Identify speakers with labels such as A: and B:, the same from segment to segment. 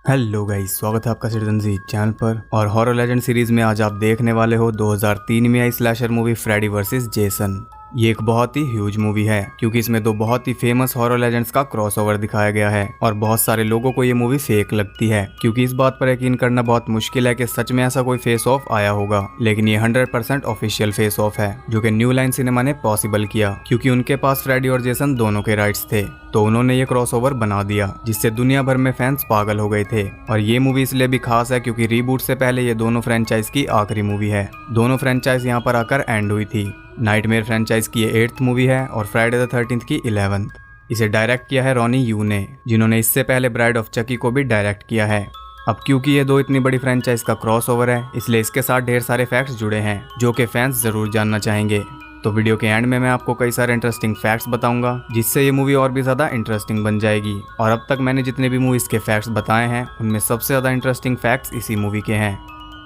A: Hello guys, स्वागत है आपका सिटीजन जी चैनल पर। और हॉरर लेजेंड सीरीज में आज आप देखने वाले हो 2003 में आई slasher movie Freddy versus Jason. ये एक बहुत ही ह्यूज मूवी है क्योंकि इसमें दो बहुत ही फेमस हॉरर लेजेंड्स का क्रॉसओवर दिखाया गया है और बहुत सारे लोगों को ये मूवी फेक लगती है क्योंकि इस बात पर यकीन करना बहुत मुश्किल है कि सच में ऐसा कोई फेस ऑफ आया होगा। लेकिन ये 100% ऑफिशियल फेस ऑफ है जो कि न्यू लाइन सिनेमा ने पॉसिबल किया क्योंकि उनके पास फ्रेडी और जेसन दोनों के राइट्स थे, तो उन्होंने ये क्रॉसओवर बना दिया जिससे दुनिया भर में फैंस पागल हो गए थे। और ये मूवी इसलिए भी खास है क्योंकि रीबूट से पहले ये दोनों फ्रेंचाइज की आखिरी मूवी है। दोनों फ्रेंचाइज यहाँ पर आकर एंड हुई थी। नाइटमेयर फ्रेंचाइज की ये 8th मूवी है और फ्राइडे द 13th की 11th। इसे डायरेक्ट किया है रॉनी यू ने, जिन्होंने इससे पहले ब्राइड ऑफ चकी को भी डायरेक्ट किया है। अब क्योंकि ये दो इतनी बड़ी फ्रेंचाइज का क्रॉसओवर है इसलिए इसके साथ ढेर सारे फैक्ट्स जुड़े हैं जो कि फैंस जरूर जानना चाहेंगे। तो वीडियो के एंड में मैं आपको कई सारे इंटरेस्टिंग फैक्ट्स बताऊंगा जिससे ये मूवी और भी ज़्यादा इंटरेस्टिंग बन जाएगी। और अब तक मैंने जितने भी मूवीज़ के फैक्ट्स बताए हैं उनमें सबसे ज़्यादा इंटरेस्टिंग फैक्ट्स इसी मूवी के हैं।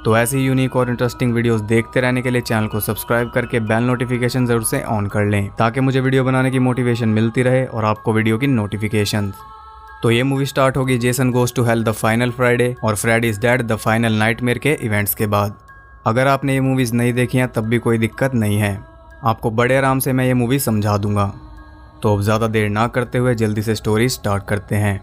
A: तो ऐसी ही यूनिक और इंटरेस्टिंग वीडियोस देखते रहने के लिए चैनल को सब्सक्राइब करके बेल नोटिफिकेशन जरूर से ऑन कर लें ताकि मुझे वीडियो बनाने की मोटिवेशन मिलती रहे और आपको वीडियो की नोटिफिकेशन। तो ये मूवी स्टार्ट होगी Jason goes to hell the final Friday और Freddy is dead the final nightmare के इवेंट्स के बाद। अगर आपने ये मूवीज़ नहीं देखी हैं तब भी कोई दिक्कत नहीं है, आपको बड़े आराम से मैं ये मूवी समझा दूंगा। तो अब ज़्यादा देर ना करते हुए जल्दी से स्टोरी स्टार्ट करते हैं।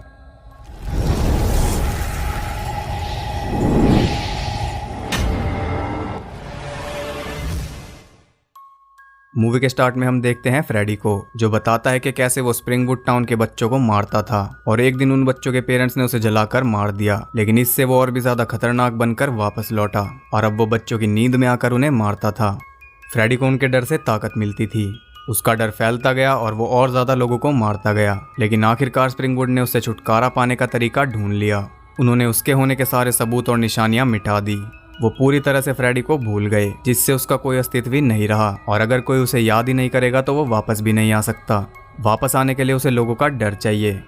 A: मूवी के स्टार्ट में हम देखते हैं फ्रेडी को, जो बताता है कि कैसे वो स्प्रिंगवुड टाउन के बच्चों को मारता था और एक दिन उन बच्चों के पेरेंट्स ने उसे जलाकर मार दिया। लेकिन इससे वो और भी ज्यादा खतरनाक बनकर वापस लौटा और अब वो बच्चों की नींद में आकर उन्हें मारता था। फ्रेडी को उनके डर से ताकत मिलती थी, उसका डर फैलता गया और वो और ज्यादा लोगों को मारता गया। लेकिन आखिरकार स्प्रिंगवुड ने उससे छुटकारा पाने का तरीका ढूंढ लिया। उन्होंने उसके होने के सारे सबूत और निशानियां मिटा दी। वो पूरी तरह से फ्रेडी को भूल गए जिससे उसका कोई अस्तित्व ही नहीं रहा और अगर कोई उसे याद ही नहीं करेगा तो वो वापस भी नहीं आ सकता। वापस आने के लिए उसे लोगों का डर चाहिए।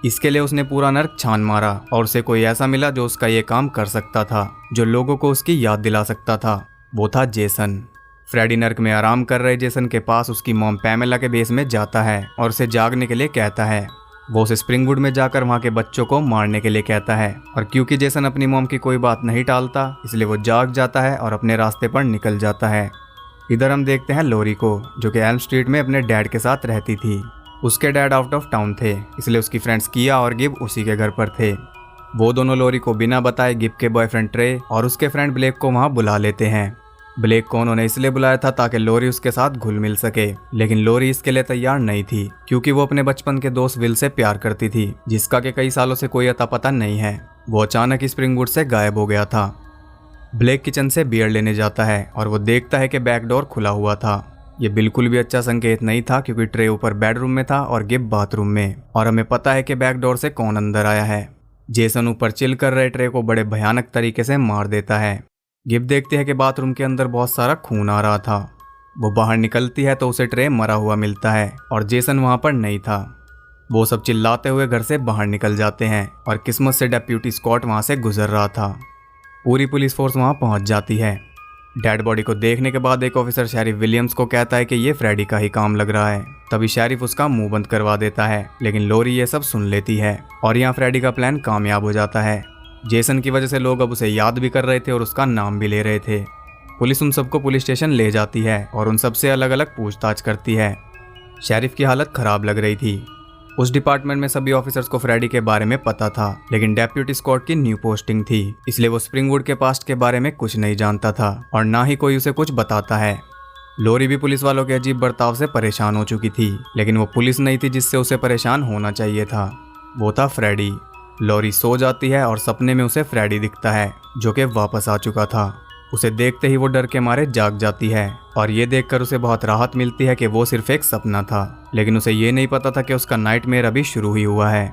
A: इसके लिए उसने पूरा नर्क छान मारा और उसे कोई ऐसा मिला जो उसका ये काम कर सकता था, जो लोगों को उसकी याद दिला सकता था। वो था जेसन। फ्रेडी नर्क में आराम कर रहे जेसन के पास उसकी मॉम पैमेला के बेस में जाता है और उसे जागने के लिए कहता है। वो उसे स्प्रिंगवुड में जाकर वहाँ के बच्चों को मारने के लिए कहता है और क्योंकि जेसन अपनी मॉम की कोई बात नहीं टालता इसलिए वो जाग जाता है और अपने रास्ते पर निकल जाता है। इधर हम देखते हैं लोरी को, जो कि एल्म स्ट्रीट में अपने डैड के साथ रहती थी। उसके डैड आउट ऑफ टाउन थे इसलिए उसकी फ्रेंड्स किया और गिब उसी के घर पर थे। वो दोनों लोरी को बिना बताए गिब के बॉयफ्रेंड ट्रे और उसके फ्रेंड ब्लेक को वहाँ बुला लेते हैं। ब्लेक को उन्होंने इसलिए बुलाया था ताकि लोरी उसके साथ घुल मिल सके, लेकिन लोरी इसके लिए तैयार नहीं थी क्योंकि वो अपने बचपन के दोस्त विल से प्यार करती थी जिसका कि कई सालों से कोई अता पता नहीं है। वो अचानक स्प्रिंगवुड से गायब हो गया था। ब्लेक किचन से बियर लेने जाता है और वो देखता है कि बैक डोर खुला हुआ था। ये बिल्कुल भी अच्छा संकेत नहीं था क्योंकि ट्रे ऊपर बेडरूम में था और गिब बाथरूम में, और हमें पता है कि बैक डोर से कौन अंदर आया है। जेसन ऊपर चिल कर रहे ट्रे को बड़े भयानक तरीके से मार देता है। गिब देखती है कि बाथरूम के अंदर बहुत सारा खून आ रहा था। वो बाहर निकलती है तो उसे ट्रे मरा हुआ मिलता है और जेसन वहाँ पर नहीं था। वो सब चिल्लाते हुए घर से बाहर निकल जाते हैं और किस्मत से डेप्यूटी स्कॉट वहाँ से गुजर रहा था। पूरी पुलिस फोर्स वहाँ पहुँच जाती है। डेड बॉडी को देखने के बाद एक ऑफिसर शेरिफ विलियम्स को कहता है कि ये फ्रेडी का ही काम लग रहा है। तभी शेरिफ उसका मुंह बंद करवा देता है, लेकिन लोरी ये सब सुन लेती है और यहाँ फ्रेडी का प्लान कामयाब हो जाता है। जेसन की वजह से लोग अब उसे याद भी कर रहे थे और उसका नाम भी ले रहे थे। पुलिस उन सबको पुलिस स्टेशन ले जाती है और उन सबसे अलग अलग पूछताछ करती है। शेरिफ की हालत खराब लग रही थी। उस डिपार्टमेंट में सभी ऑफिसर्स को फ्रेडी के बारे में पता था, लेकिन डेप्यूटी स्कॉट की न्यू पोस्टिंग थी इसलिए वो स्प्रिंगवुड के पास्ट के बारे में कुछ नहीं जानता था और ना ही कोई उसे कुछ बताता है। लोरी भी पुलिस वालों के अजीब बर्ताव से परेशान हो चुकी थी, लेकिन वो पुलिस नहीं थी जिससे उसे परेशान होना चाहिए था। वो था फ्रेडी। लोरी सो जाती है और सपने में उसे फ्रेडी दिखता है जो कि वापस आ चुका था। उसे देखते ही वो डर के मारे जाग जाती है और ये देखकर उसे बहुत राहत मिलती है कि वो सिर्फ एक सपना था, लेकिन उसे ये नहीं पता था कि उसका नाइटमेयर अभी शुरू ही हुआ है।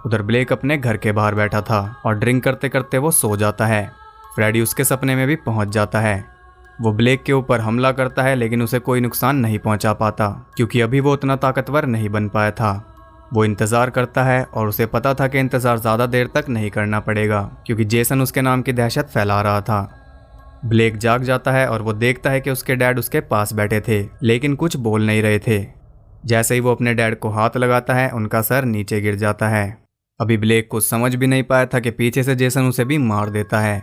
A: उधर ब्लेक अपने घर के बाहर बैठा था और ड्रिंक करते करते वो सो जाता है। फ्रेडी उसके सपने में भी पहुंच जाता है। वो ब्लेक के ऊपर हमला करता है लेकिन उसे कोई नुकसान नहीं पहुंचा पाता क्योंकि अभी वो उतना ताकतवर नहीं बन पाया था। वो इंतज़ार करता है और उसे पता था कि इंतज़ार ज़्यादा देर तक नहीं करना पड़ेगा क्योंकि जेसन उसके नाम की दहशत फैला रहा था। ब्लेक जाग जाता है और वो देखता है कि उसके डैड उसके पास बैठे थे लेकिन कुछ बोल नहीं रहे थे। जैसे ही वो अपने डैड को हाथ लगाता है उनका सर नीचे गिर जाता है। अभी ब्लेक को समझ भी नहीं पाया था कि पीछे से जेसन उसे भी मार देता है।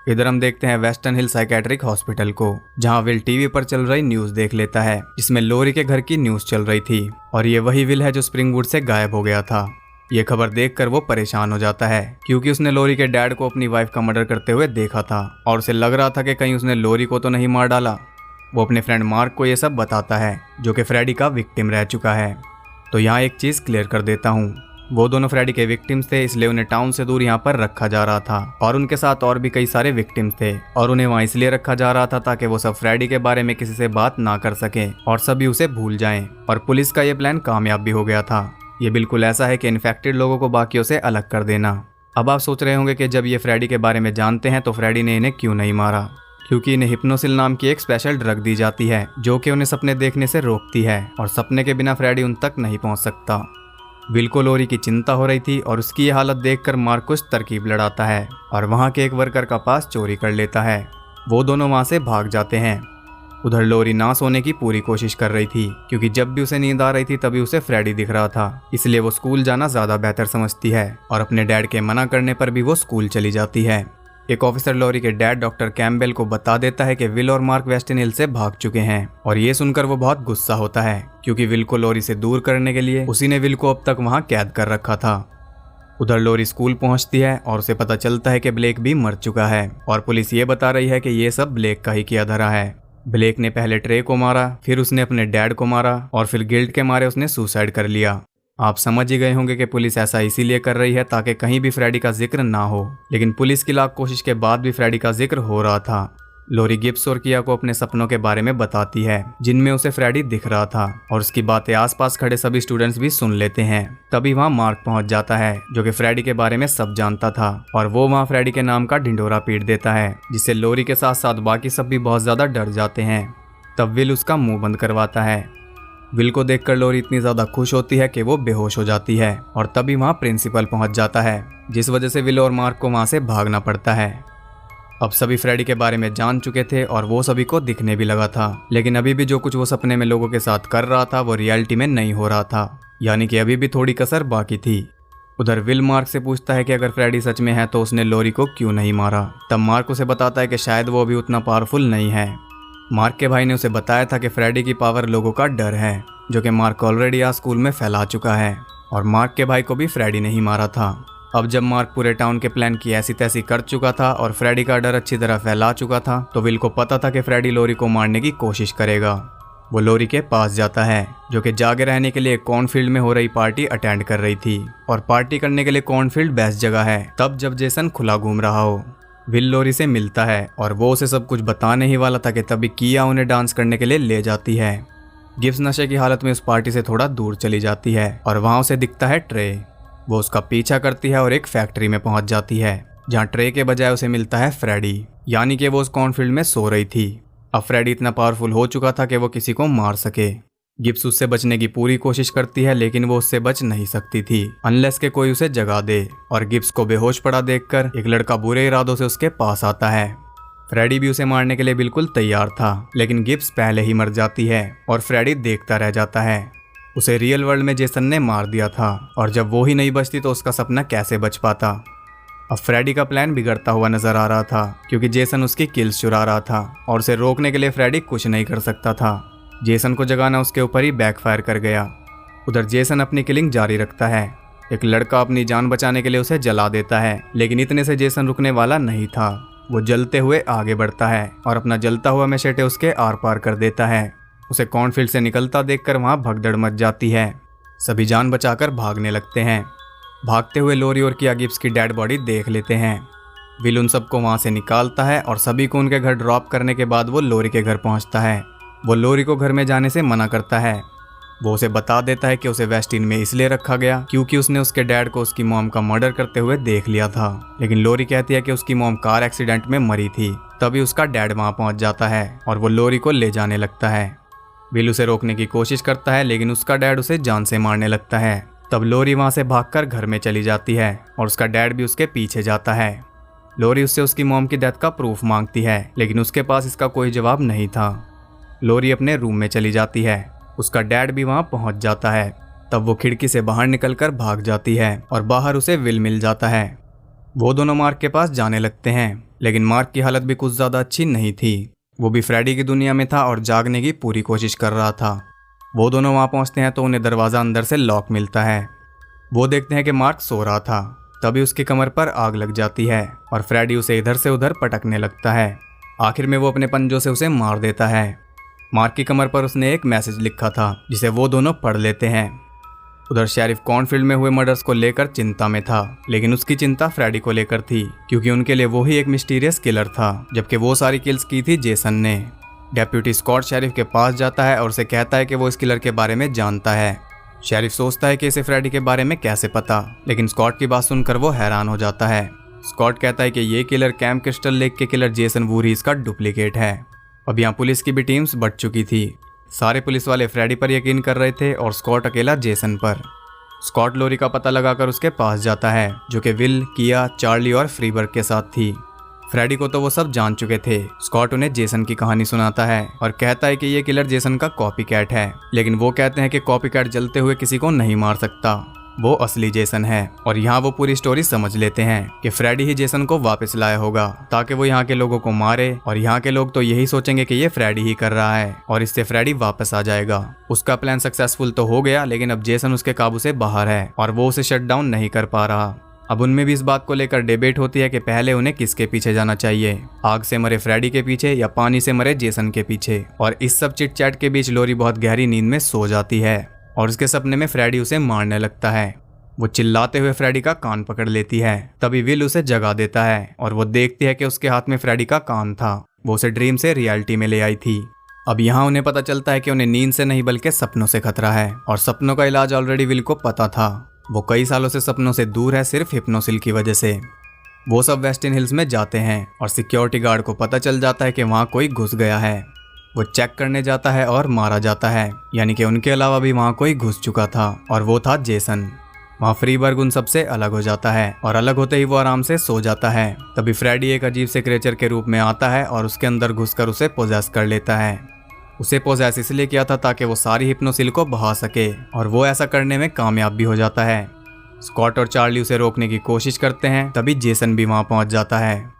A: इधर हम देखते हैं वेस्टर्न हिल साइकेट्रिक हॉस्पिटल को, जहां विल टीवी पर चल रही न्यूज देख लेता है, जिसमें लोरी के घर की न्यूज चल रही थी और ये वही विल है जो स्प्रिंगवुड से गायब हो गया था। ये खबर देखकर वो परेशान हो जाता है क्योंकि उसने लोरी के डैड को अपनी वाइफ का मर्डर करते हुए देखा था और उसे लग रहा था कि कहीं उसने लोरी को तो नहीं मार डाला। वो अपने फ्रेंड मार्क को ये सब बताता है, जो कि फ्रेडी का विक्टिम रह चुका है। तो यहाँ एक चीज क्लियर कर देता हूँ, वो दोनों फ्रेडी के विक्टिम्स थे, इसलिए उन्हें टाउन से दूर यहाँ पर रखा जा रहा था और उनके साथ और भी कई सारे विक्टिम्स थे और उन्हें वहाँ इसलिए रखा जा रहा था ताकि वो सब फ्रेडी के बारे में किसी से बात ना कर सके और सभी उसे भूल जाएं। और पुलिस का ये प्लान कामयाब भी हो गया था। ये बिल्कुल ऐसा है कि इन्फेक्टेड लोगों को बाकियों से अलग कर देना। अब आप सोच रहे होंगे कि जब ये फ्रेडी के बारे में जानते हैं तो फ्रेडी ने इन्हें क्यों नहीं मारा, क्योंकि इन्हें हिप्नोसिल नाम की एक स्पेशल ड्रग दी जाती है जो कि उन्हें सपने देखने से रोकती है और सपने के बिना फ्रेडी उन तक नहीं पहुंच सकता। विल को लोरी की चिंता हो रही थी और उसकी ये हालत देखकर मार्क कुछ तरकीब लड़ाता है और वहां के एक वर्कर का पास चोरी कर लेता है। वो दोनों वहां से भाग जाते हैं। उधर लोरी ना सोने की पूरी कोशिश कर रही थी क्योंकि जब भी उसे नींद आ रही थी तभी उसे फ्रेडी दिख रहा था, इसलिए वो स्कूल जाना ज्यादा बेहतर समझती है और अपने डैड के मना करने पर भी वो स्कूल चली जाती है। एक ऑफिसर लोरी के डैड डॉक्टर कैम्पबेल को बता देता है कि विल और मार्क वेस्टर्न हिल से भाग चुके हैं और ये सुनकर वो बहुत गुस्सा होता है क्योंकि विल को लोरी से दूर करने के लिए उसी ने विल को अब तक वहां कैद कर रखा था। उधर लोरी स्कूल पहुंचती है और उसे पता चलता है कि ब्लेक भी मर चुका है और पुलिस ये बता रही है कि ये सब ब्लेक का ही किया धरा है। ब्लेक ने पहले ट्रे को मारा, फिर उसने अपने डैड को मारा और फिर गिल्ट के मारे उसने सुसाइड कर लिया। आप समझ ही गए होंगे कि पुलिस ऐसा इसीलिए कर रही है ताकि कहीं भी फ्रेडी का जिक्र ना हो, लेकिन पुलिस की लाख कोशिश के बाद भी फ्रेडी का जिक्र हो रहा था। लोरी गिब्स और किया को अपने सपनों के बारे में बताती है जिनमें उसे फ्रेडी दिख रहा था और उसकी बातें आसपास खड़े सभी स्टूडेंट्स भी सुन लेते हैं। तभी वहां मार्क पहुंच जाता है जो कि फ्रेडी के बारे में सब जानता था और वो वहां फ्रेडी के नाम का ढिंढोरा पीट देता है, जिससे लोरी के साथ साथ बाकी सब भी बहुत ज्यादा डर जाते हैं। तब विल उसका मुंह बंद करवाता है। विल को देखकर लोरी इतनी ज्यादा खुश होती है कि वो बेहोश हो जाती है और तभी वहां प्रिंसिपल पहुंच जाता है, जिस वजह से विल और मार्क को वहां से भागना पड़ता है। अब सभी फ्रेडी के बारे में जान चुके थे और वो सभी को दिखने भी लगा था, लेकिन अभी भी जो कुछ वो सपने में लोगों के साथ कर रहा था वो रियलिटी में नहीं हो रहा था, यानी कि अभी भी थोड़ी कसर बाकी थी। उधर विल मार्क से पूछता है कि अगर फ्रेडी सच में है तो उसने लोरी को क्यों नहीं मारा। तब मार्क उसे बताता है कि शायद वो अभी उतना पावरफुल नहीं है। मार्क के भाई ने उसे बताया था कि फ्रेडी की पावर लोगों का डर है, जो कि मार्क ऑलरेडी आज स्कूल में फैला चुका है और मार्क के भाई को भी फ्रेडी नहीं मारा था। अब जब मार्क पूरे टाउन के प्लान की ऐसी तैसी कर चुका था और फ्रेडी का डर अच्छी तरह फैला चुका था, तो विल को पता था कि फ्रेडी लोरी को मारने की कोशिश करेगा। वो लोरी के पास जाता है, जो कि जागे रहने के लिए कॉर्नफील्ड में हो रही पार्टी अटेंड कर रही थी और पार्टी करने के लिए कॉर्नफील्ड बेस्ट जगह है तब जब जेसन खुला घूम रहा हो। विल लोरी से मिलता है और वो उसे सब कुछ बताने ही वाला था कि तभी किया उन्हें डांस करने के लिए ले जाती है। गिब्स नशे की हालत में उस पार्टी से थोड़ा दूर चली जाती है और वहां उसे दिखता है ट्रे। वो उसका पीछा करती है और एक फैक्ट्री में पहुंच जाती है जहां ट्रे के बजाय उसे मिलता है फ्रेडी, यानी कि वो उस कॉर्नफील्ड में सो रही थी। अब फ्रेडी इतना पावरफुल हो चुका था कि वो किसी को मार सके। गिब्स उससे बचने की पूरी कोशिश करती है लेकिन वो उससे बच नहीं सकती थी अनलेस के कोई उसे जगा दे, और गिब्स को बेहोश पड़ा देखकर एक लड़का बुरे इरादों से उसके पास आता है। फ्रेडी भी उसे मारने के लिए बिल्कुल तैयार था, लेकिन गिब्स पहले ही मर जाती है और फ्रेडी देखता रह जाता है। उसे रियल वर्ल्ड में जेसन ने मार दिया था और जब वो ही नहीं बचती तो उसका सपना कैसे बच पाता। अब फ्रेडी का प्लान बिगड़ता हुआ नजर आ रहा था क्योंकि जेसन उसकी किल्स चुरा रहा था और उसे रोकने के लिए फ्रेडी कुछ नहीं कर सकता था। जेसन को जगाना उसके ऊपर ही बैकफायर कर गया। उधर जेसन अपनी किलिंग जारी रखता है। एक लड़का अपनी जान बचाने के लिए उसे जला देता है, लेकिन इतने से जेसन रुकने वाला नहीं था। वो जलते हुए आगे बढ़ता है और अपना जलता हुआ मैशेटे उसके आर पार कर देता है। उसे कॉर्नफील्ड से निकलता देखकर वहां भगदड़ मच जाती है। सभी जान बचाकर भागने लगते हैं। भागते हुए लोरी और किया गिब्स की डेड बॉडी देख लेते हैं। विल उन सबको वहां से निकालता है और सभी को उनके घर ड्रॉप करने के बाद वो लोरी के घर पहुंचता है। वो लोरी को घर में जाने से मना करता है। वो उसे बता देता है कि उसे वेस्टिन में इसलिए रखा गया क्योंकि उसने उसके डैड को उसकी मॉम का मर्डर करते हुए देख लिया था, लेकिन लोरी कहती है कि उसकी मॉम कार एक्सीडेंट में मरी थी। तभी उसका डैड वहां पहुंच जाता है और वो लोरी को ले जाने लगता है। विल उसे रोकने की कोशिश करता है लेकिन उसका डैड उसे जान से मारने लगता है। तब लोरी वहां से भागकर घर में चली जाती है और उसका डैड भी उसके पीछे जाता है। लोरी उससे उसकी मॉम की डेथ का प्रूफ मांगती है, लेकिन उसके पास इसका कोई जवाब नहीं था। लोरी अपने रूम में चली जाती है। उसका डैड भी वहां पहुंच जाता है। तब वो खिड़की से बाहर निकलकर भाग जाती है और बाहर उसे विल मिल जाता है। वो दोनों मार्क के पास जाने लगते हैं, लेकिन मार्क की हालत भी कुछ ज़्यादा अच्छी नहीं थी। वो भी फ्रेडी की दुनिया में था और जागने की पूरी कोशिश कर रहा था। वो दोनों वहाँ पहुँचते हैं तो उन्हें दरवाज़ा अंदर से लॉक मिलता है। वो देखते हैं कि मार्क सो रहा था, तभी उसकी कमर पर आग लग जाती है और फ्रेडी उसे इधर से उधर पटकने लगता है। आखिर में वो अपने पंजों से उसे मार देता है। मार्क की कमर पर उसने एक मैसेज लिखा था जिसे वो दोनों पढ़ लेते हैं। उधर शेरिफ कॉर्नफील्ड में हुए मर्डर्स को लेकर चिंता में था, लेकिन उसकी चिंता फ्रेडी को लेकर थी, क्योंकि उनके लिए वो ही एक मिस्टीरियस किलर था, जबकि वो सारी किल्स की थी जेसन ने। डेप्यूटी स्कॉट शेरिफ के पास जाता है और उसे कहता है कि वो इस किलर के बारे में जानता है। शेरिफ सोचता है कि इसे फ्रेडी के बारे में कैसे पता, लेकिन स्कॉट की बात सुनकर वो हैरान हो जाता है। स्कॉट कहता है कि ये किलर कैंप क्रिस्टल लेक के किलर जेसन वूरीज का डुप्लीकेट है। अब यहाँ पुलिस की भी टीम्स बढ़ चुकी थी। सारे पुलिस वाले फ्रेडी पर यकीन कर रहे थे और स्कॉट अकेला जेसन पर। स्कॉट लोरी का पता लगाकर उसके पास जाता है, जो कि विल, किया, चार्ली और फ्रीबर्ग के साथ थी। फ्रेडी को तो वो सब जान चुके थे। स्कॉट उन्हें जेसन की कहानी सुनाता है और कहता है कि ये किलर जेसन का कॉपी कैट है, लेकिन वो कहते हैं कि कॉपी कैट जलते हुए किसी को नहीं मार सकता, वो असली जेसन है। और यहाँ वो पूरी स्टोरी समझ लेते हैं कि फ्रेडी ही जेसन को वापस लाया होगा ताकि वो यहाँ के लोगों को मारे, और यहाँ के लोग तो यही सोचेंगे कि ये फ्रेडी ही कर रहा है और इससे फ्रेडी वापस आ जाएगा। उसका प्लान सक्सेसफुल तो हो गया, लेकिन अब जेसन उसके काबू से बाहर है और वो उसे शट डाउन नहीं कर पा रहा। अब उनमें भी इस बात को लेकर डिबेट होती है कि पहले उन्हें किसके पीछे जाना चाहिए, आग से मरे फ्रेडी के पीछे या पानी से मरे जेसन के पीछे। और इस सब चिट चैट के बीच लोरी बहुत गहरी नींद में सो जाती है और उसके सपने में फ्रेडी उसे मारने लगता है। वो चिल्लाते हुए फ्रेडी का कान पकड़ लेती है। तभी विल उसे जगा देता है और वो देखती है कि उसके हाथ में फ्रेडी का कान था। वो उसे ड्रीम से रियलिटी में ले आई थी। अब यहाँ उन्हें पता चलता है कि उन्हें नींद से नहीं बल्कि सपनों से खतरा है, और सपनों का इलाज ऑलरेडी विल को पता था। वो कई सालों से सपनों से दूर है, सिर्फ हिप्नोसिल की वजह से। वो सब वेस्टर्न हिल्स में जाते हैं और सिक्योरिटी गार्ड को पता चल जाता है कि वहाँ कोई घुस गया है। वो चेक करने जाता है और मारा जाता है, यानी कि उनके अलावा भी वहाँ कोई घुस चुका था और वो था जेसन। वहाँ फ्रीबर्ग उन सबसे अलग हो जाता है और अलग होते ही वो आराम से सो जाता है। तभी फ्रेडी एक अजीब से क्रिएचर के रूप में आता है और उसके अंदर घुसकर उसे पोजेस कर लेता है। उसे पोजेस इसलिए किया था ताकि वो सारी हिप्नोसिल को बहा सके, और वो ऐसा करने में कामयाब भी हो जाता है। स्कॉट और चार्ली उसे रोकने की कोशिश करते हैं, तभी जेसन भी वहाँ पहुँच जाता है।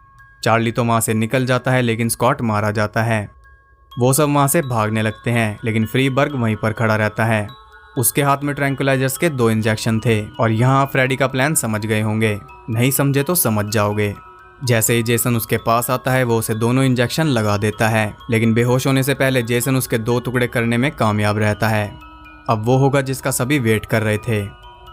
A: चार्ली तो वहाँ से निकल जाता है, लेकिन स्कॉट मारा जाता है। वो सब वहाँ से भागने लगते हैं, लेकिन फ्रीबर्ग वहीं पर खड़ा रहता है। उसके हाथ में ट्रैंकुलाइजर्स के 2 इंजेक्शन थे, और यहाँ फ्रेडी का प्लान समझ गए होंगे, नहीं समझे तो समझ जाओगे। जैसे ही जेसन उसके पास आता है वो उसे दोनों इंजेक्शन लगा देता है, लेकिन बेहोश होने से पहले जेसन उसके 2 टुकड़े करने में कामयाब रहता है। अब वो होगा जिसका सभी वेट कर रहे थे।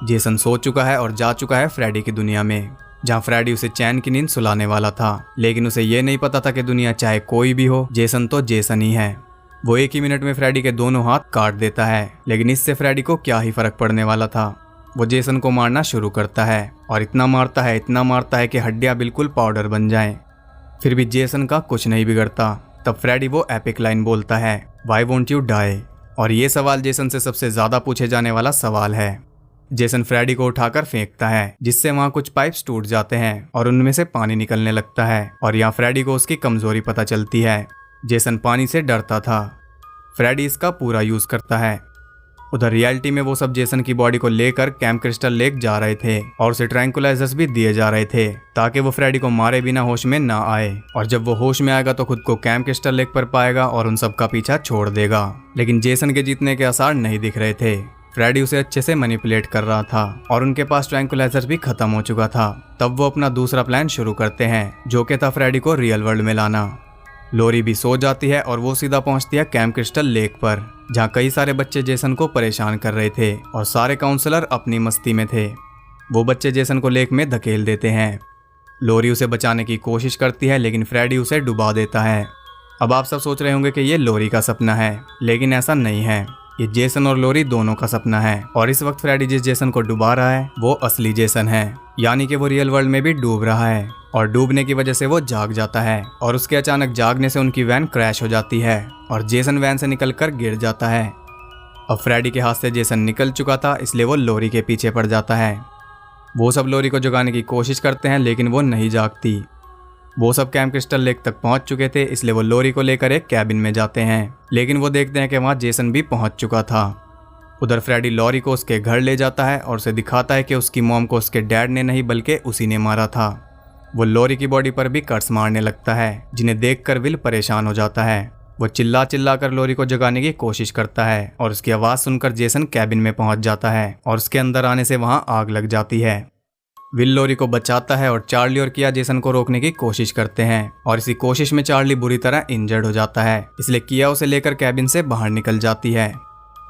A: जेसन सो चुका है और जा चुका है फ्रेडी की दुनिया में, जहाँ फ्रेडी उसे चैन की नींद सुलाने वाला था, लेकिन उसे ये नहीं पता था कि दुनिया चाहे कोई भी हो, जेसन तो जेसन ही है। वो एक ही मिनट में फ्रेडी के दोनों हाथ काट देता है, लेकिन इससे फ्रेडी को क्या ही फर्क पड़ने वाला था। वो जेसन को मारना शुरू करता है और इतना मारता है कि हड्डियां बिल्कुल पाउडर बन जाएं। फिर भी जेसन का कुछ नहीं बिगड़ता। तब फ्रेडी वो एपिक लाइन बोलता है, वाई वोंट यू डाई? और ये सवाल जेसन से सबसे ज्यादा पूछे जाने वाला सवाल है। जेसन फ्रेडी को उठाकर फेंकता है, जिससे वहाँ कुछ पाइप्स टूट जाते हैं और उनमें से पानी निकलने लगता है, और यहाँ फ्रेडी को उसकी कमजोरी पता चलती है। जेसन पानी से डरता था, फ्रेडी इसका पूरा यूज करता है। उधर रियलिटी में वो सब जेसन की बॉडी को लेकर कैंप क्रिस्टल लेक जा रहे थे और उसे ट्रैंकुलाइजर्स भी दिए जा रहे थे ताकि वो फ्रेडी को मारे बिना होश में ना आए, और जब वो होश में आएगा तो खुद को कैंप क्रिस्टल लेक पर पाएगा और उन सब का पीछा छोड़ देगा। लेकिन जेसन के जीतने के आसार नहीं दिख रहे थे। फ्रेडी उसे अच्छे से मैनिपुलेट कर रहा था और उनके पास ट्रैंकुलाइजर भी खत्म हो चुका था। तब वो अपना दूसरा प्लान शुरू करते हैं, जो कि था फ्रेडी को रियल वर्ल्ड में लाना। लोरी भी सो जाती है और वो सीधा पहुंचती है कैंप क्रिस्टल लेक पर, जहाँ कई सारे बच्चे जेसन को परेशान कर रहे थे और सारे काउंसलर अपनी मस्ती में थे। वो बच्चे जेसन को लेक में धकेल देते हैं। लोरी उसे बचाने की कोशिश करती है, लेकिन फ्रेडी उसे डुबा देता है। अब आप सब सोच रहे होंगे कि ये लोरी का सपना है, लेकिन ऐसा नहीं है। ये जेसन और लोरी दोनों का सपना है, और इस वक्त फ्रेडी जिस जेसन को डुबा रहा है वो असली जेसन है, यानी कि वो रियल वर्ल्ड में भी डूब रहा है। और डूबने की वजह से वो जाग जाता है और उसके अचानक जागने से उनकी वैन क्रैश हो जाती है और जेसन वैन से निकलकर गिर जाता है। अब फ्रेडी के हाथ से जेसन निकल चुका था, इसलिए वो लोरी के पीछे पड़ जाता है। वो सब लोरी को जगाने की कोशिश करते हैं, लेकिन वो नहीं जागती। वो सब कैंप क्रिस्टल लेक तक पहुंच चुके थे, इसलिए वो लोरी को लेकर एक कैबिन में जाते हैं, लेकिन वो देखते हैं कि वहाँ जेसन भी पहुंच चुका था। उधर फ्रेडी लॉरी को उसके घर ले जाता है और उसे दिखाता है कि उसकी मॉम को उसके डैड ने नहीं बल्कि उसी ने मारा था। वो लॉरी की बॉडी पर भी कट्स मारने लगता है, जिन्हें देखकर विल परेशान हो जाता है। वो चिल्ला चिल्ला कर लॉरी को जगाने की कोशिश करता है और उसकी आवाज़ सुनकर जेसन कैबिन में पहुंच जाता है और उसके अंदर आने से वहां आग लग जाती है। विल लॉरी को बचाता है और चार्ली और किया जेसन को रोकने की कोशिश करते हैं और इसी कोशिश में चार्ली बुरी तरह इंजर्ड हो जाता है, इसलिए किया उसे लेकर कैबिन से बाहर निकल जाती है।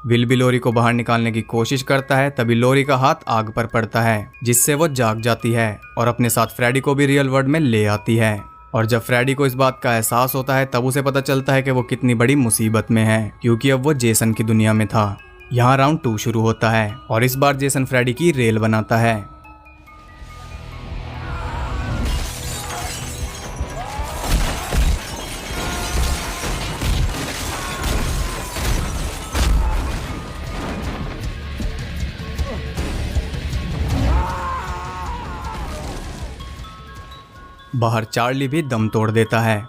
A: विल भी लॉरी को बाहर निकालने की कोशिश करता है, तभी लॉरी का हाथ आग पर पड़ता है, जिससे वो जाग जाती है और अपने साथ फ्रेडी को भी रियल वर्ल्ड में ले आती है। और जब फ्रेडी को इस बात का एहसास होता है तब उसे पता चलता है कि वो कितनी बड़ी मुसीबत में है, क्योंकि अब वो जेसन की दुनिया में था। यहाँ राउंड 2 शुरू होता है और इस बार जेसन फ्रेडी की रेल बनाता है। बाहर चार्ली भी दम तोड़ देता है।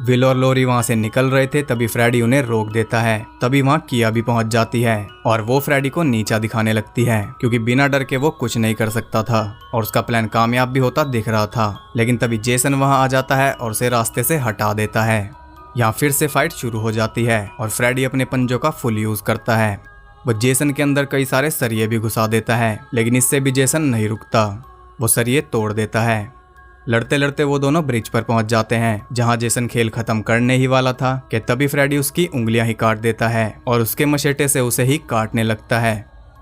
A: विल और लॉरी वहां से निकल रहे थे, तभी फ्रेडी उन्हें रोक देता है। तभी वहां किया भी पहुंच जाती है और वो फ्रेडी को नीचा दिखाने लगती है, क्योंकि बिना डर के वो कुछ नहीं कर सकता था और उसका प्लान कामयाब भी होता दिख रहा था। लेकिन तभी जेसन वहां आ जाता है और उसे रास्ते से हटा देता है। यहाँ फिर से फाइट शुरू हो जाती है और फ्रेडी अपने पंजों का फुल यूज करता है। वो जेसन के अंदर कई सारे सरिये भी घुसा देता है, लेकिन इससे भी जेसन नहीं रुकता। वो सरिये तोड़ देता है। लड़ते लड़ते वो दोनों ब्रिज पर पहुंच जाते हैं, जहां जेसन खेल खत्म करने ही वाला था कि तभी फ्रेडी उसकी उंगलियां ही काट देता है और उसके मशेटे से उसे ही काटने लगता है।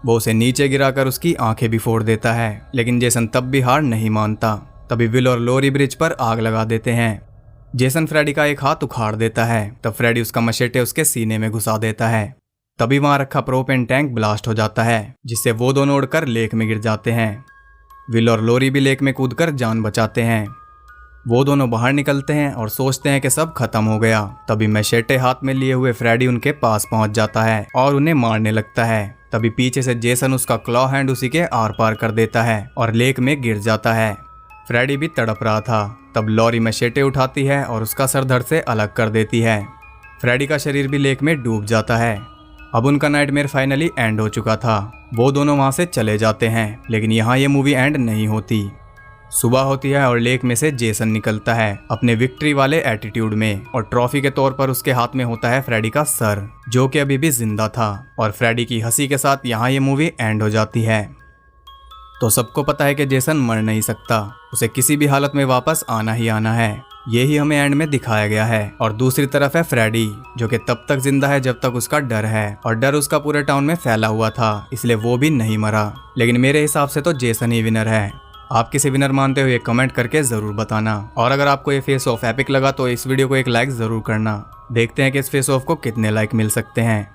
A: वो उसे नीचे गिराकर उसकी आंखें भी फोड़ देता है, लेकिन जेसन तब भी हार नहीं मानता। तभी विल और लॉरी ब्रिज पर आग लगा देते हैं। जेसन फ्रेडी का एक हाथ उखाड़ देता है, तब फ्रेडी उसका मशेटे उसके सीने में घुसा देता है। तभी वहां रखा प्रोपेन टैंक ब्लास्ट हो जाता है, जिससे वो दोनों उड़कर लेक में गिर जाते हैं। विल और लॉरी भी लेक में कूदकर जान बचाते हैं। वो दोनों बाहर निकलते हैं और सोचते हैं कि सब खत्म हो गया। तभी मैशेटे हाथ में लिए हुए फ्रेडी उनके पास पहुंच जाता है और उन्हें मारने लगता है। तभी पीछे से जेसन उसका क्लॉ हैंड उसी के आर पार कर देता है और लेक में गिर जाता है। फ्रेडी भी तड़प रहा था। तब लॉरी मैशेटे उठाती है और उसका सर धड़ से अलग कर देती है। फ्रेडी का शरीर भी लेक में डूब जाता है। अब उनका नाइटमेयर फाइनली एंड हो चुका था। वो दोनों वहां से चले जाते हैं, लेकिन यहाँ ये मूवी एंड नहीं होती। सुबह होती है और लेक में से जेसन निकलता है अपने विक्ट्री वाले एटीट्यूड में, और ट्रॉफी के तौर पर उसके हाथ में होता है फ्रेडी का सर, जो कि अभी भी जिंदा था। और फ्रेडी की हंसी के साथ यहाँ ये मूवी एंड हो जाती है। तो सबको पता है कि जेसन मर नहीं सकता, उसे किसी भी हालत में वापस आना ही आना है। यही हमें एंड में दिखाया गया है। और दूसरी तरफ है फ्रेडी, जो कि तब तक जिंदा है जब तक उसका डर है, और डर उसका पूरे टाउन में फैला हुआ था, इसलिए वो भी नहीं मरा। लेकिन मेरे हिसाब से तो जेसन ही विनर है। आप किसे विनर मानते हो ये कमेंट करके जरूर बताना। और अगर आपको ये फेस ऑफ एपिक लगा तो इस वीडियो को एक लाइक जरूर करना। देखते हैं कि इस फेस ऑफ को कितने लाइक मिल सकते हैं।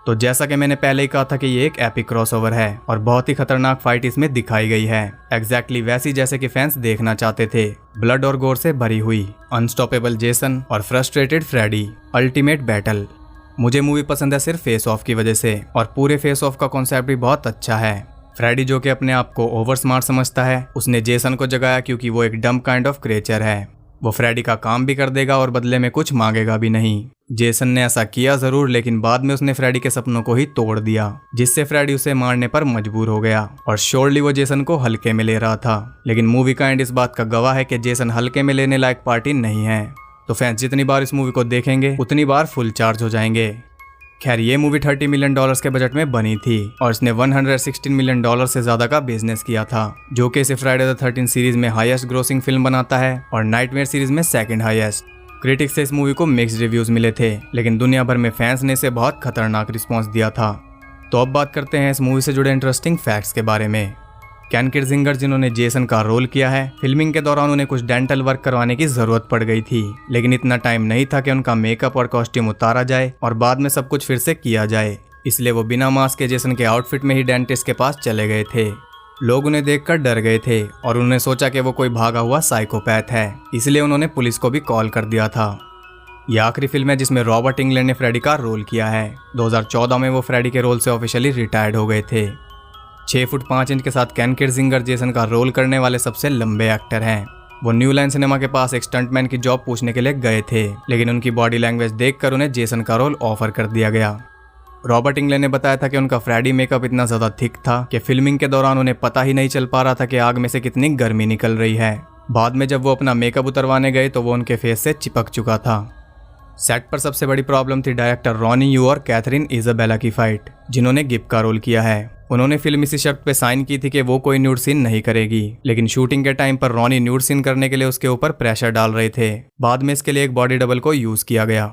A: तो जैसा कि मैंने पहले ही कहा था कि ये एक एपिक क्रॉसओवर है और बहुत ही खतरनाक फाइट इसमें दिखाई गई है। एग्जैक्टली वैसी जैसे कि फैंस देखना चाहते थे, ब्लड और गोर से भरी हुई, अनस्टॉपेबल जेसन और फ्रस्ट्रेटेड फ्रेडी, अल्टीमेट बैटल। मुझे मूवी पसंद है सिर्फ फेस ऑफ की वजह से, और पूरे फेस ऑफ का कॉन्सेप्ट भी बहुत अच्छा है। फ्रेडी जो कि अपने आप को ओवर स्मार्ट समझता है, उसने जेसन को जगाया क्योंकि वो एक डम काइंड ऑफ क्रिएचर है। वो फ्रेडी का काम भी कर देगा और बदले में कुछ मांगेगा भी नहीं। जेसन ने ऐसा किया जरूर, लेकिन बाद में उसने फ्रेडी के सपनों को ही तोड़ दिया, जिससे फ्रेडी उसे मारने पर मजबूर हो गया। और श्योरली वो जेसन को हल्के में ले रहा था, लेकिन मूवी का एंड इस बात का गवाह है कि जेसन हल्के में लेने लायक पार्टी नहीं है। तो फैंस जितनी बार इस मूवी को देखेंगे उतनी बार फुल चार्ज हो जाएंगे। खैर ये मूवी $30 मिलियन के बजट में बनी थी और इसने $116 मिलियन से ज्यादा का बिजनेस किया था, जो कि इसे फ्राइडे द 13th सीरीज में हाईएस्ट ग्रोसिंग फिल्म बनाता है और नाइटमेयर सीरीज में सेकंड हाईएस्ट। क्रिटिक्स से इस मूवी को मिक्स्ड रिव्यूज मिले थे, लेकिन दुनिया भर में फैंस ने इसे बहुत खतरनाक रिस्पॉन्स दिया था। तो अब बात करते हैं इस मूवी से जुड़े इंटरेस्टिंग फैक्ट्स के बारे में। कैन किर्जिंगर जिन्होंने जेसन का रोल किया है, फिल्मिंग के दौरान उन्हें कुछ डेंटल वर्क करवाने की जरूरत पड़ गई थी, लेकिन इतना टाइम नहीं था कि उनका मेकअप और कॉस्ट्यूम उतारा जाए और बाद में सब कुछ फिर से किया जाए। इसलिए वो बिना मास्क के जेसन के आउटफिट में ही डेंटिस्ट के पास चले गए थे। लोग उन्हें देखकर डर गए थे और उन्होंने सोचा कि वो कोई भागा हुआ साइकोपैथ है, इसलिए उन्होंने पुलिस को भी कॉल कर दिया था। यह आखिरी फिल्म है जिसमें रॉबर्ट इंग्लैंड ने फ्रेडी का रोल किया है। 2014 में वो फ्रेडी के रोल से ऑफिशियली रिटायर्ड हो गए थे। 6 फुट 5 इंच के साथ कैन किर्जिंगर जेसन का रोल करने वाले सबसे लंबे एक्टर हैं। वो न्यू लाइन सिनेमा के पास एक स्टंटमैन की जॉब पूछने के लिए गए थे, लेकिन उनकी बॉडी लैंग्वेज देखकर उन्हें जेसन का रोल ऑफर कर दिया गया। रॉबर्ट इंग्लैंड ने बताया था कि उनका फ्रेडी मेकअप इतना ज्यादा थिक था कि फिल्मिंग के दौरान उन्हें पता ही नहीं चल पा रहा था कि आग में से कितनी गर्मी निकल रही है। बाद में जब वो अपना मेकअप उतरवाने गए तो वो उनके फेस से चिपक चुका था। सेट पर सबसे बड़ी प्रॉब्लम थी डायरेक्टर रॉनी यू और कैथरीन इजाबेला की फाइट, जिन्होंने गिब का रोल किया है। उन्होंने फिल्म इसी शर्त पे साइन की थी कि वो कोई न्यूड सीन नहीं करेगी, लेकिन शूटिंग के टाइम पर रॉनी न्यूड सीन करने के लिए उसके ऊपर प्रेशर डाल रहे थे। बाद में इसके लिए एक बॉडी डबल को यूज किया गया।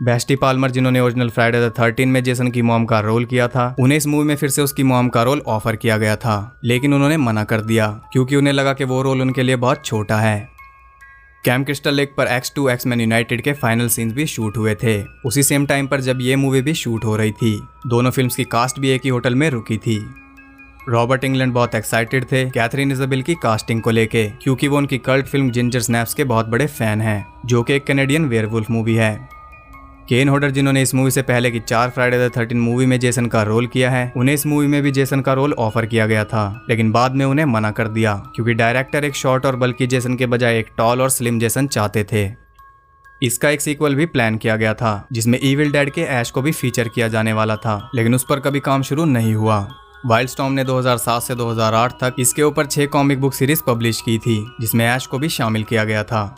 A: बेस्टी पाल्मर, जिन्होंने ओरिजिनल फ्राइडे द 13 में जेसन की मॉम का रोल किया था, उन्हें इस मूवी में फिर से उसकी मॉम का रोल ऑफर किया गया था, लेकिन उन्होंने मना कर दिया क्योंकि उन्हें लगा कि वो रोल उनके लिए बहुत छोटा है। कैम्प क्रिस्टल लेक पर X2 X-Men यूनाइटेड के फाइनल सीन्स भी शूट हुए थे, उसी सेम टाइम पर जब ये मूवी भी शूट हो रही थी। दोनों फिल्म्स की कास्ट भी एक ही होटल में रुकी थी। रॉबर्ट इंग्लैंड बहुत एक्साइटेड थे कैथरीन इजाबेल की कास्टिंग को लेके, क्योंकि वो उनकी कल्ट फिल्म जिंजर स्नैप्स के बहुत बड़े फैन हैं, जो कि एक कैनेडियन वेयरवुल्फ मूवी है। केन होडर, जिन्होंने इस मूवी से पहले की 4 फ्राइडे द 13 मूवी में जेसन का रोल किया है, उन्हें इस मूवी में भी जेसन का रोल ऑफर किया गया था, लेकिन बाद में उन्हें मना कर दिया क्योंकि डायरेक्टर एक शॉर्ट और बल्कि जेसन के बजाय एक टॉल और स्लिम जेसन चाहते थे। इसका एक सीक्वल भी प्लान किया गया था जिसमें इविल डेड के ऐश को भी फीचर किया जाने वाला था, लेकिन उस पर कभी काम शुरू नहीं हुआ। वाइल्ड स्टॉर्म ने 2007 से 2008 तक इसके ऊपर 6 कॉमिक बुक सीरीज पब्लिश की थी, जिसमें ऐश को भी शामिल किया गया था।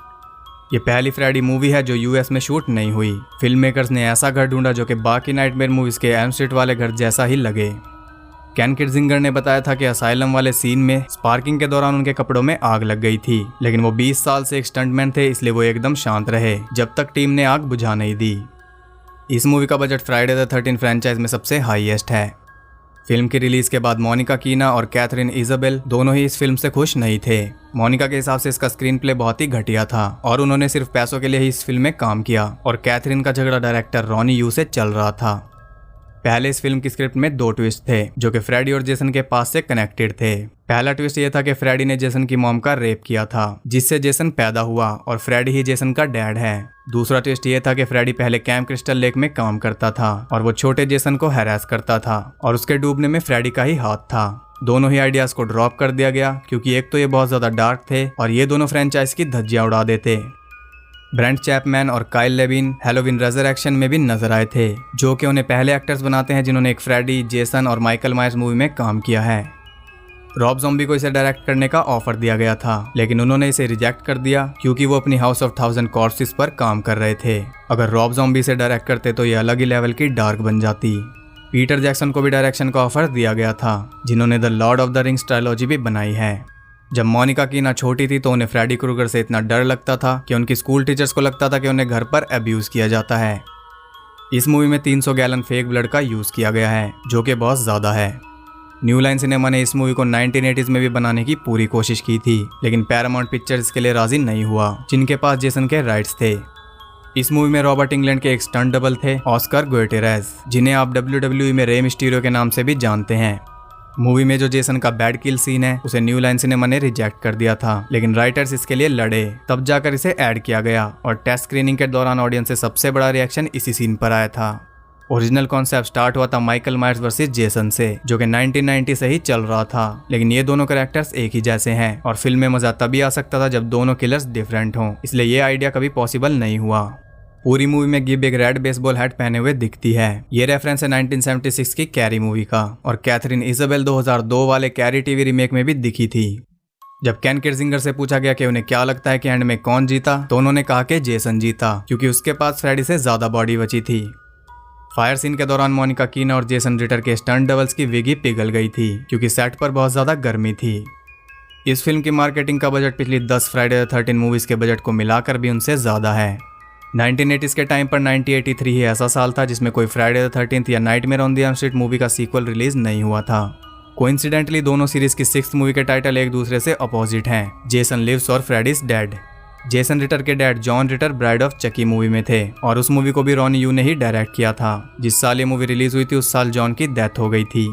A: ये पहली फ्राइडे मूवी है जो यूएस में शूट नहीं हुई। फिल्म मेकर्स ने ऐसा घर ढूंढा जो कि बाकी नाइटमेयर मूवीज के एल्म स्ट्रीट वाले घर जैसा ही लगे। कैन किट्जिंगर ने बताया था कि असाइलम वाले सीन में स्पार्किंग के दौरान उनके कपड़ों में आग लग गई थी, लेकिन वो 20 साल से एक स्टंटमैन थे, इसलिए वो एकदम शांत रहे जब तक टीम ने आग बुझा नहीं दी। इस मूवी का बजट फ्राइडे द 13 फ्रेंचाइज में सबसे हाईएस्ट है। फिल्म की रिलीज के बाद मोनिका कीना और कैथरीन इजाबेल दोनों ही इस फिल्म से खुश नहीं थे। मोनिका के हिसाब से इसका स्क्रीन प्ले बहुत ही घटिया था और उन्होंने सिर्फ पैसों के लिए ही इस फिल्म में काम किया, और कैथरीन का झगड़ा डायरेक्टर रॉनी यू से चल रहा था। पहले इस फिल्म की स्क्रिप्ट में 2 ट्विस्ट थे जो कि फ्रेडी और जेसन के पास से कनेक्टेड थे। पहला ट्विस्ट ये था कि फ्रेडी ने जेसन की मॉम का रेप किया था, जिससे जेसन पैदा हुआ और फ्रेडी ही जेसन का डैड है। दूसरा ट्विस्ट ये था कि फ्रेडी पहले कैम्प क्रिस्टल लेक में काम करता था और वो छोटे जेसन को हैरेस करता था और उसके डूबने में फ्रेडी का ही हाथ था। दोनों ही आइडियाज को ड्रॉप कर दिया गया क्योंकि एक तो ये बहुत ज्यादा डार्क थे और ये दोनों फ्रेंचाइज की धज्जियां उड़ा देते। ब्रेंट चैपमैन और काइल लेविन हैलोवीन रेजरेक्शन में भी नजर आए थे, जो कि उन्हें पहले एक्टर्स बनाते हैं जिन्होंने एक फ्रेडी, जेसन और माइकल मायर्स मूवी में काम किया है। रॉब ज़ॉम्बी को इसे डायरेक्ट करने का ऑफर दिया गया था, लेकिन उन्होंने इसे रिजेक्ट कर दिया क्योंकि वो अपनी हाउस ऑफ 1000 कॉर्प्सेस पर काम कर रहे थे। अगर रॉब ज़ॉम्बी से डायरेक्ट करते तो ये अलग ही लेवल की डार्क बन जाती। पीटर जैक्सन को भी डायरेक्शन का ऑफर दिया गया था, जिन्होंने the Lord of the rings trilogy भी बनाई है। जब मोनिका कीना छोटी थी तो उन्हें फ्रेडी क्रूगर से इतना डर लगता था कि उनकी स्कूल टीचर्स को लगता था कि उन्हें घर पर अब्यूज किया जाता है। इस मूवी में 300 गैलन फेक ब्लड का यूज किया गया है, जो कि बहुत ज्यादा है। न्यू लाइन सिनेमा ने इस मूवी को 1980s में भी बनाने की पूरी कोशिश की थी, लेकिन पैरामाउंट पिक्चर्स के लिए राजी नहीं हुआ, जिनके पास जेसन के राइट्स थे। इस मूवी में रॉबर्ट इंग्लैंड के एक स्टंट डबल थे, ऑस्कर गुएटेरेस, जिन्हें आप WWE में रे मिस्टीरियो के नाम से भी जानते हैं। मूवी में जो जेसन का बैड किल सीन है उसे न्यू लाइन सिनेमा ने रिजेक्ट कर दिया था, लेकिन राइटर्स इसके लिए लड़े, तब जाकर इसे ऐड किया गया और टेस्ट स्क्रीनिंग के दौरान ऑडियंस से सबसे बड़ा रिएक्शन इसी सीन पर आया था। ओरिजिनल कॉन्सेप्ट स्टार्ट हुआ था माइकल मायर्स वर्सेस जेसन से, जो कि 1990 से ही चल रहा था, लेकिन ये दोनों कैरेक्टर्स एक ही जैसे हैं और फिल्म में मजा तभी आ सकता था जब दोनों किलर्स डिफरेंट हों, इसलिए ये आइडिया कभी पॉसिबल नहीं हुआ। पूरी मूवी में गिब एक रेड बेसबॉल हैट पहने हुए दिखती है। ये रेफरेंस है 1976 की कैरी मूवी का, और कैथरीन इजाबेल 2002 वाले कैरी टीवी रीमेक में भी दिखी थी। जब कैन किट्जिंगर से पूछा गया कि उन्हें क्या लगता है कि एंड में कौन जीता, तो उन्होंने कहा कि जेसन जीता, क्योंकि उसके पास फ्रेडी से ज्यादा बॉडी बची थी। फायर सीन के दौरान मोनिका कीना और जेसन रिटर के स्टंट डबल्स की विग ही पिघल गई थी, क्योंकि सेट पर बहुत ज्यादा गर्मी थी। इस फिल्म की मार्केटिंग का बजट पिछली 10 फ्राइडे द 13 मूवीज के बजट को मिलाकर भी उनसे ज्यादा है। 1980s के टाइम पर 1983 ही ऐसा साल था जिसमें कोई फ्राइडे द 13th या nightmare on the Elm street movie का सीक्वल रिलीज नहीं हुआ था। कोइंसिडेंटली दोनों सीरीज की 6th मूवी के टाइटल एक दूसरे से अपोजिट हैं, जेसन लिव्स और Freddy is dead. Jason Ritter के dad John Ritter Bride of Chucky movie में थे, और उस मूवी को भी रॉनी यू ने ही डायरेक्ट किया था। जिस साल ये मूवी रिलीज हुई थी उस साल जॉन की डेथ हो गई थी।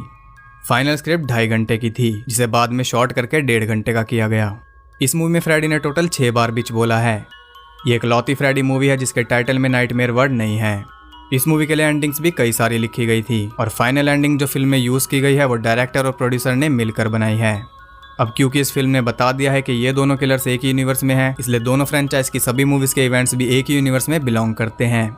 A: फाइनल स्क्रिप्ट 2.5 घंटे की थी, जिसे बाद में शॉर्ट करके 1.5 घंटे का किया गया। इस मूवी में फ्रेडी ने टोटल 6 बार बिच बोला है। ये एक लौती फ्रेडी मूवी है जिसके टाइटल में नाइटमेयर वर्ड नहीं है। इस मूवी के लिए एंडिंग्स भी कई सारी लिखी गई थी, और फाइनल एंडिंग जो फिल्म में यूज की गई है वो डायरेक्टर और प्रोड्यूसर ने मिलकर बनाई है। अब क्योंकि इस फिल्म ने बता दिया है कि ये दोनों किलर्स एक ही यूनिवर्स में हैं, इसलिए दोनों फ्रेंचाइज की सभी मूवीज के इवेंट्स भी एक ही यूनिवर्स में बिलोंग करते हैं।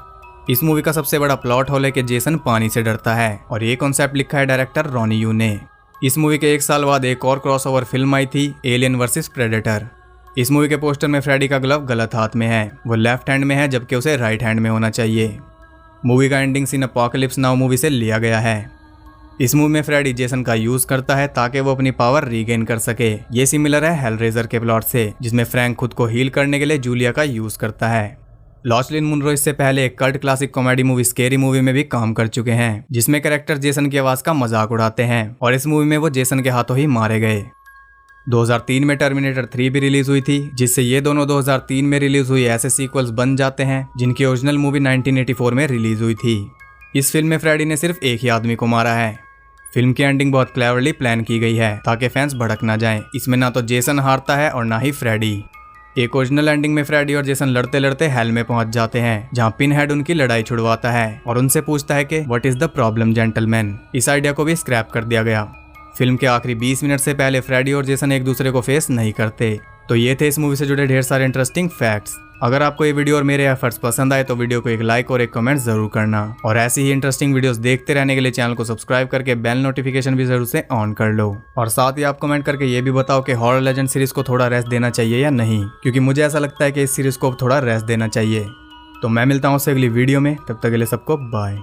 A: इस मूवी का सबसे बड़ा प्लॉट होल है कि जेसन पानी से डरता है और ये कॉन्सेप्ट लिखा है डायरेक्टर रॉनी यू ने। इस मूवी के 1 साल बाद एक और क्रॉसओवर फिल्म आई थी, एलियन वर्सेस प्रेडेटर। इस मूवी के पोस्टर में फ्रेडी का ग्लव गलत हाथ में है, वो लेफ्ट हैंड में है जबकि उसे राइट हैंड में होना चाहिए। मूवी का ending scene Apocalypse Now movie से लिया गया है। इस मूवी में फ्रेडी जेसन का यूज करता है ताकि वो अपनी पावर रीगेन कर सके। ये सिमिलर है हेलरेजर के प्लॉट से, जिसमें फ्रैंक खुद को हील करने के लिए जूलिया का यूज करता है। लॉचलिन मुनरो इससे पहले एक cult classic comedy movie scary movie में भी काम कर चुके हैं, जिसमें कैरेक्टर जेसन की आवाज का मजाक उड़ाते हैं और इस मूवी में वो जेसन के हाथों ही मारे गए। 2003 में टर्मिनेटर 3 भी रिलीज हुई थी, जिससे ये दोनों 2003 में रिलीज हुई ऐसे सीक्वल्स बन जाते हैं जिनकी ओरिजिनल मूवी 1984 में रिलीज हुई थी। इस फिल्म में फ्रेडी ने सिर्फ एक ही आदमी को मारा है। फिल्म की एंडिंग बहुत क्लेवरली प्लान की गई है ताकि फैंस भड़क ना जाएं। इसमें ना तो जेसन हारता है और ना ही फ्रेडी। एक ओरिजिनल एंडिंग में फ्रेडी और जेसन लड़ते लड़ते हेल में पहुंच जाते हैं, जहां पिन हेड उनकी लड़ाई छुड़वाता है और उनसे पूछता है कि what is the problem gentleman. इस आइडिया को भी स्क्रैप कर दिया गया। फिल्म के आखिरी 20 मिनट से पहले फ्रेडी और जेसन एक दूसरे को फेस नहीं करते। तो ये थे इस मूवी से जुड़े ढेर सारे इंटरेस्टिंग फैक्ट्स। अगर आपको ये वीडियो और मेरे एफर्ट्स पसंद आए तो वीडियो को एक लाइक और एक कमेंट जरूर करना, और ऐसी ही इंटरेस्टिंग वीडियोस देखते रहने के लिए चैनल को सब्सक्राइब करके बेल नोटिफिकेशन भी जरूर से ऑन कर लो। और साथ ही आप कमेंट करके ये भी बताओ कि हॉरर लेजेंड सीरीज को थोड़ा रेस्ट देना चाहिए या नहीं, क्योंकि मुझे ऐसा लगता है कि इस सीरीज को थोड़ा रेस्ट देना चाहिए। तो मैं मिलता हूँ उससे अगली वीडियो में, तब तक के लिए सबको बाय।